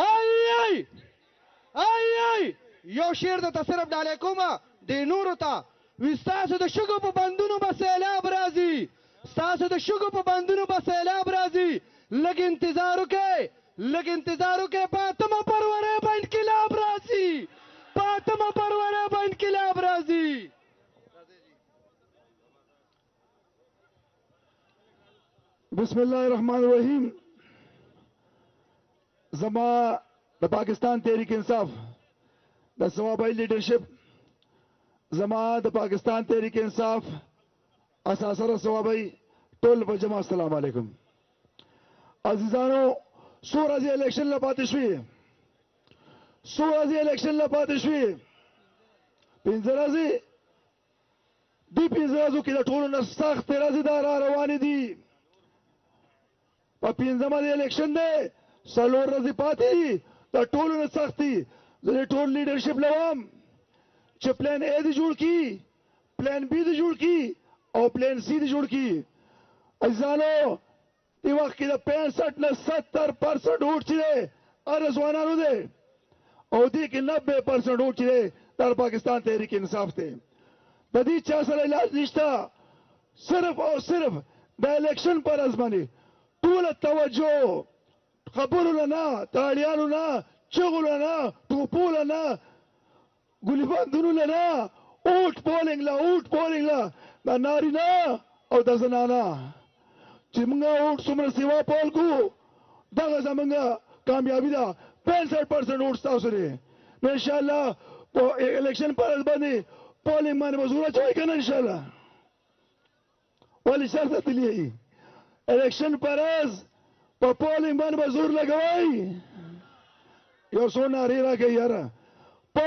آی آی یو شعر د تصرف ډالې کومه د نورو ته وي ستاسو د شګو په بندونو به سیلاب راځي ستاسو د شګو په بندونو به سیلاب راځي لږ انتظار وکړئ فاطمه پرورې به انقلاب راځي فاطمه پرورې به انقلاب راځي. بسم الله الرحمن الرحیم. زما د پاکستان تحریک انصاف د صوابی لیډرشپ زما د پاکستان تحریک انصاف اساسره صوابی ټول په جمع السلام علیکم. عزیزانو څو ورځې الیکشن لا پاتې شوې 15 ورځې دې 15 ورځو کې د ټولو نه سخت ورځې دا روانې دي. په 15مه د الیکشن دی 4 ورځې پاتې دي د ټولو نه سخت دي. زه ټول لیډرشپ لوم چې پلان اے دی جوړ کی پلان بی دی جوړ کی او پلان سی دی جوړ کی. عزیزانو دی وخت کې د 65 نه 70% ووټ چې دی هر ځوانانو دی او دې کې 90% ووټ چې دی د پاکستان تحریک انصاف دی. د دې چا سره علاج نشته صرف او صرف د الیکشن پر ازمنه ټول توجه خبرو نه تاړیانو نه چغلو نه ټوپو نه ګولي بندونو نه اوټ پولینګ لا د نارینه او د زنانه چې موږ اوټ څومره سیوا پول کو دغه زمونږ کامیابی ده. 65% اوټ ستاسو دی نو انشاءالله په الیکشن پر باندې پولینګ باندې مزور اچوئ که نه انشاءالله ولې شرط تلي الیکشن پر په پولینګ باندې مزور لګوئ یو څو نارې راکړئ یاره